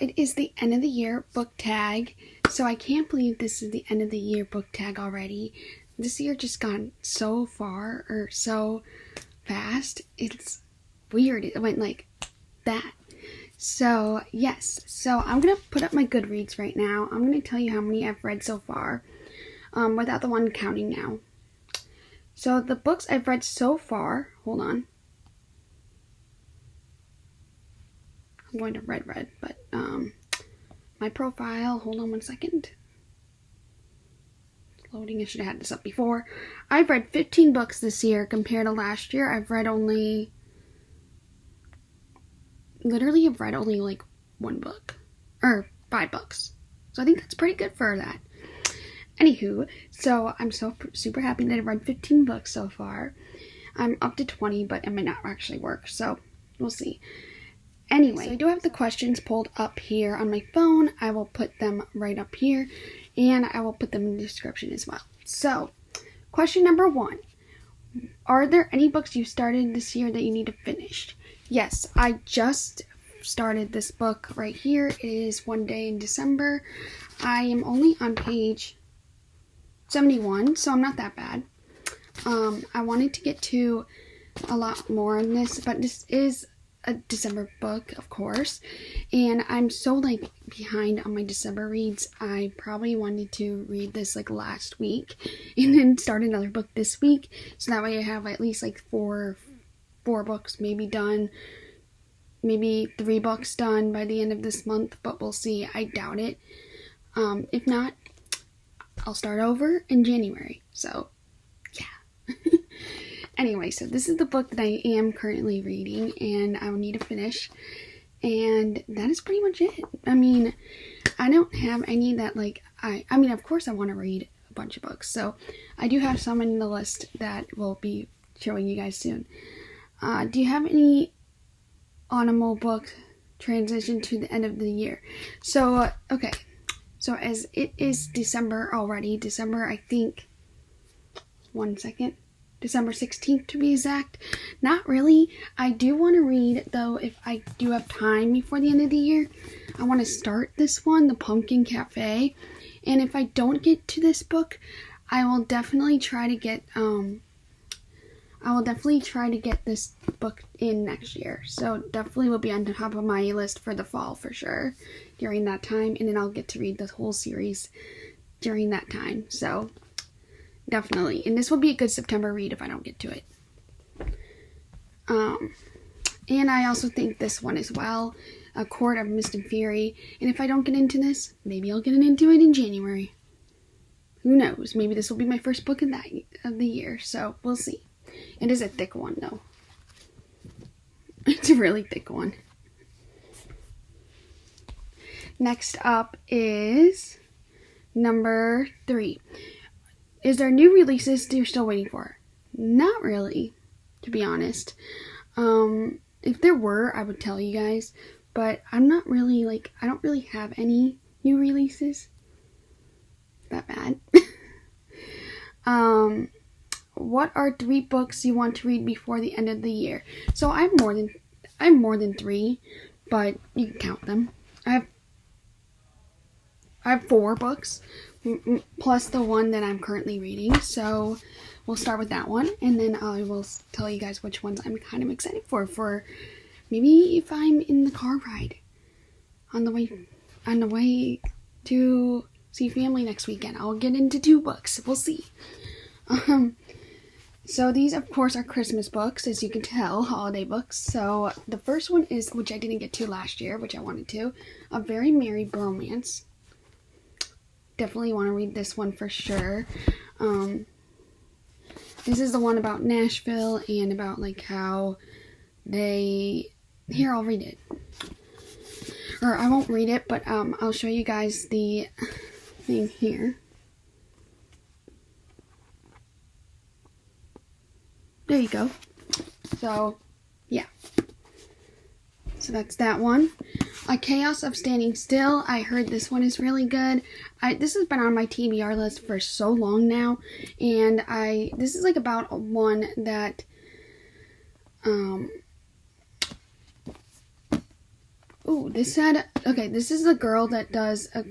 it is the end of the year book tag. So I can't believe this is the end of the year book tag already. This year just gone so far, or so fast. It's weird. It went like that. So yes, so I'm gonna put up my Goodreads right now. I'm gonna tell you how many I've read so far, without the one counting now. So the books I've read so far, hold on. I'm going to read, but my profile, hold on 1 second. It's loading, I should have had this up before. I've read 15 books this year compared to last year. I've read only like one book, or 5 books. So I think that's pretty good for that. Anywho, so I'm so super happy that I've read 15 books so far. I'm up to 20, but it might not actually work, so we'll see. Anyway, so I do have the questions pulled up here on my phone. I will put them right up here, and I will put them in the description as well. So, question number 1. Are there any books you started this year that you need to finish? Yes, I just started this book right here. It is One Day in December. I am only on page 71, so I'm not that bad. I wanted to get to a lot more on this, but this is a December book, of course, and I'm so like behind on my December reads. I probably wanted to read this like last week and then start another book this week, so that way I have at least like four books maybe done, maybe 3 books done by the end of this month, but we'll see. I doubt it. If not, I'll start over in January. So yeah. Anyway, so this is the book that I am currently reading, and I will need to finish, and that is pretty much it. I mean, I don't have any that like, I mean, of course I want to read a bunch of books, so I do have some in the list that will be showing you guys soon. Do you have any autumnal book transition to the end of the year? So, okay, so as it is December already, I think, 1 second, December 16th to be exact. Not really. I do want to read, though, if I do have time before the end of the year. I want to start this one, The Pumpkin Cafe. And if I don't get to this book, I will definitely try to get this book in next year. So definitely will be on the top of my list for the fall for sure during that time. And then I'll get to read the whole series during that time. So definitely. And this will be a good September read if I don't get to it. And I also think this one as well, A Court of Mist and Fury. And if I don't get into this, maybe I'll get into it in January. Who knows? Maybe this will be my first book of the year. So we'll see. It is a thick one though. It's a really thick one. Next up is number 3. Is there new releases that you're still waiting for? Not really, to be honest. If there were, I would tell you guys, but I'm not really like, I don't really have any new releases. That bad. What are 3 books you want to read before the end of the year? So I have more than 3, but you can count them. I have 4 books, plus the one that I'm currently reading. So we'll start with that one, and then I will tell you guys which ones I'm kind of excited for maybe if I'm in the car ride on the way to see family next weekend. I'll get into 2 books. We'll see. So these, of course, are Christmas books, as you can tell, holiday books. So the first one is, which I didn't get to last year, which I wanted to, A Very Merry Bromance. Definitely want to read this one for sure. This is the one about Nashville and about like how here, I'll read it. Or I won't read it, but I'll show you guys the thing here. There you go. So, yeah. So that's that one. A Chaos of Standing Still. I heard this one is really good. This has been on my TBR list for so long now. And this is like about one that, Ooh, this said, okay, this is the girl that does a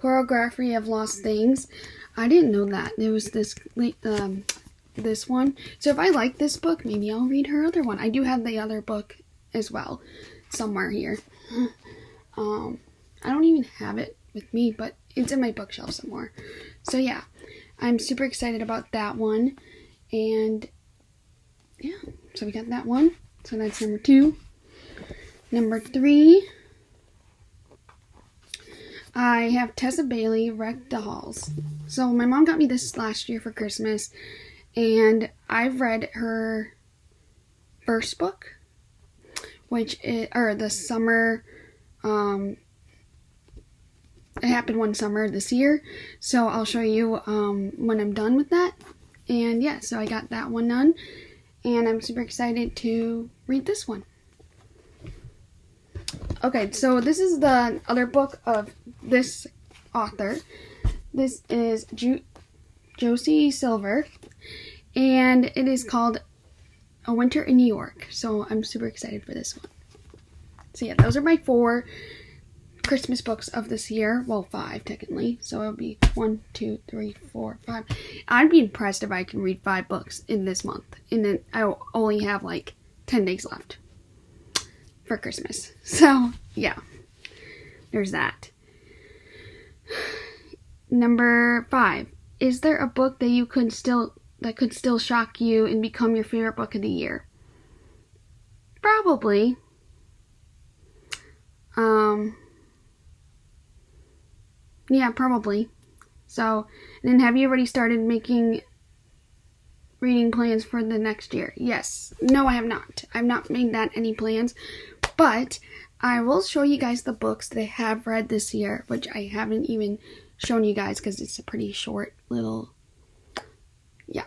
choreography of lost things. I didn't know that. There was this one. So if I like this book, maybe I'll read her other one. I do have the other book as well, somewhere here. I don't even have it with me, but it's in my bookshelf somewhere. So yeah, I'm super excited about that one. And yeah, so we got that one. So that's number 2. Number 3, I have Tessa Bailey, Wreck Dolls. So my mom got me this last year for Christmas, and I've read her first book, which is, or the summer, it happened one summer this year, so I'll show you when I'm done with that. And yeah, so I got that one done, and I'm super excited to read this one. Okay, so this is the other book of this author. This is Josie Silver, and it is called A Winter in New York. So I'm super excited for this one. So yeah, those are my 4 Christmas books of this year. Well, 5 technically. So it'll be 1, 2, 3, 4, 5. I'd be impressed if I can read 5 books in this month. And then I'll only have like 10 days left for Christmas. So yeah, there's that. Number 5. Is there a book that could still shock you and become your favorite book of the year? Probably. Yeah, probably. So, and then have you already started making reading plans for the next year? Yes. No, I have not. I've not made any plans, but I will show you guys the books that I have read this year, which I haven't even shown you guys because it's a pretty short little, yeah.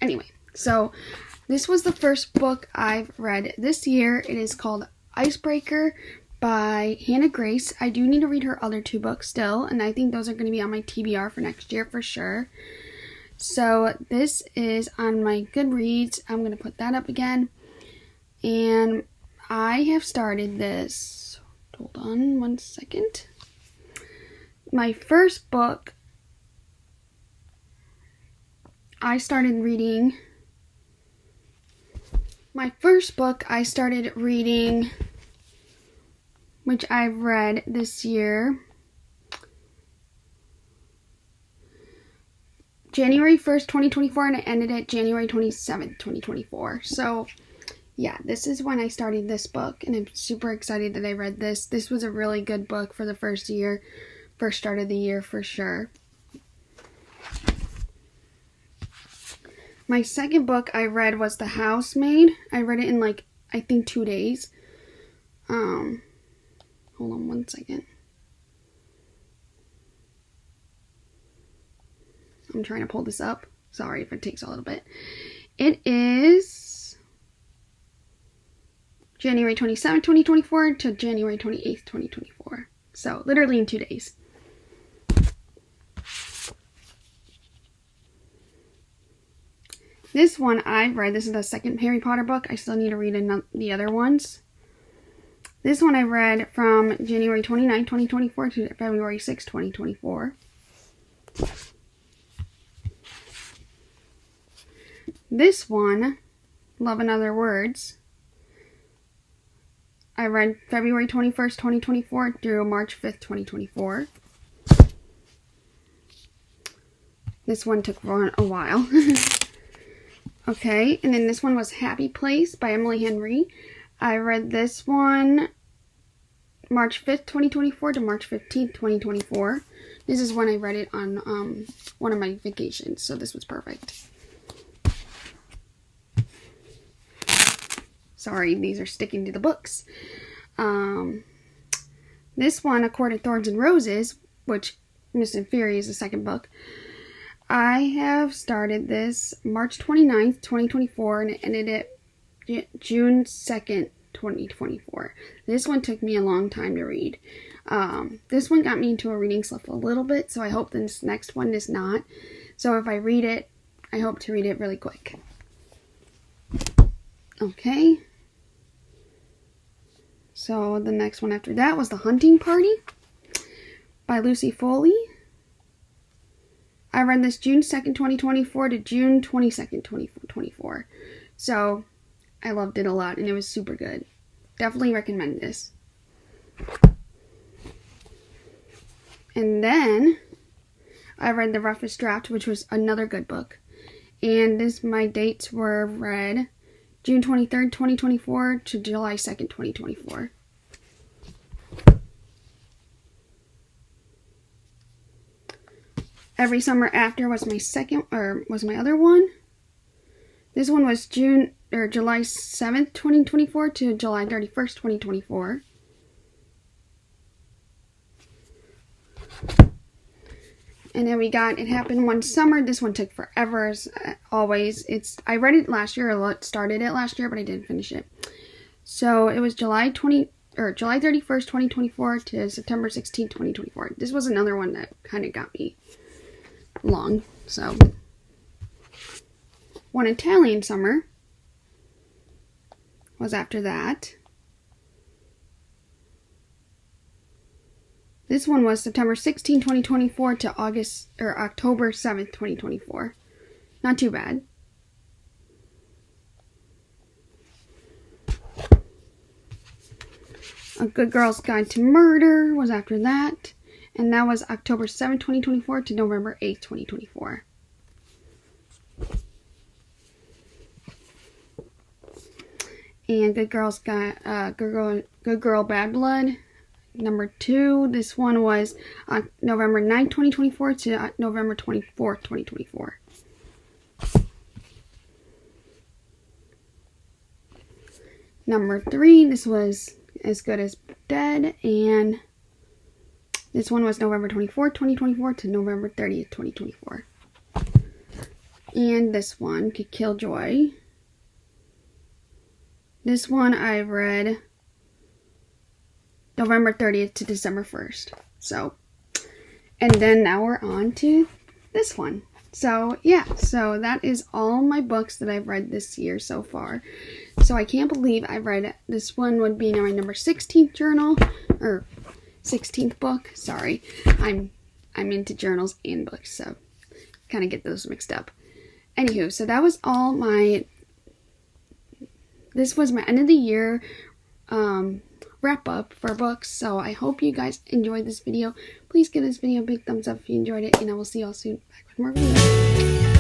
Anyway, so this was the first book I've read this year. It is called Icebreaker by Hannah Grace. I do need to read her other 2 books still, and I think those are going to be on my TBR for next year for sure. So this is on my Goodreads. I'm going to put that up again. And I have started this. Hold on one second. My first book, I started reading, which I've read this year, January 1st, 2024, and I ended at January 27th, 2024. So yeah, this is when I started this book, and I'm super excited that I read this. This was a really good book for the first start of the year for sure. My second book I read was The Housemaid. I read it in like, I think 2 days. Hold on one second. I'm trying to pull this up. Sorry if it takes a little bit. It is January 27th, 2024 to January 28th, 2024. So literally in 2 days. This one I've read. This is the second Harry Potter book. I still need to read the other ones. This one I read from January 29th, 2024 to February 6th, 2024. This one, Love and Other Words, I read February 21st, 2024 through March 5th, 2024. This one took a while. Okay, and then this one was Happy Place by Emily Henry. I read this one March 5th, 2024 to March 15th, 2024. This is when I read it on one of my vacations, so this was perfect. Sorry, these are sticking to the books. This one, A Court of Thorns and Roses, which Miss and Fury is the second book. I have started this March 29th, 2024, and it ended at June 2nd, 2024. This one took me a long time to read. This one got me into a reading slump a little bit, so I hope this next one is not. So if I read it, I hope to read it really quick. Okay. So the next one after that was The Hunting Party by Lucy Foley. I read this June 2nd, 2024 to June 22nd, 2024. So I loved it a lot and it was super good. Definitely recommend this. And then I read The Roughest Draft, which was another good book. And my dates were read June 23rd, 2024 to July 2nd, 2024. Every Summer After was my other one. This one was July 7th, 2024 to July 31st, 2024. And then we got It Happened One Summer. This one took forever, as always. I read it last year, started it last year, but I didn't finish it. So it was July 31st, 2024 to September 16th, 2024. This was another one that kind of got me long. So One Italian Summer was after that. This one was September 16, 2024 to October 7th, 2024. Not too bad. A Good Girl's Guide to Murder was after that. And that was October 7th, 2024 to November 8th, 2024. And Good Girl, Bad Blood. Number 2, this one was November 9th, 2024 to November 24th, 2024. Number 3, this was As Good as Dead, and this one was November 24th, 2024 to November 30th, 2024. And this one, Killjoy. This one I read November 30th to December 1st. So, and then now we're on to this one. So, yeah. So that is all my books that I've read this year so far. So I can't believe I've read, this one would be my number 16th journal, or 16th book. Sorry. I'm into journals and books, so kind of get those mixed up. Anywho, so that was all this was my end of the year, wrap up for books. So I hope you guys enjoyed this video. Please give this video a big thumbs up if you enjoyed it, and I will see you all soon back with more videos.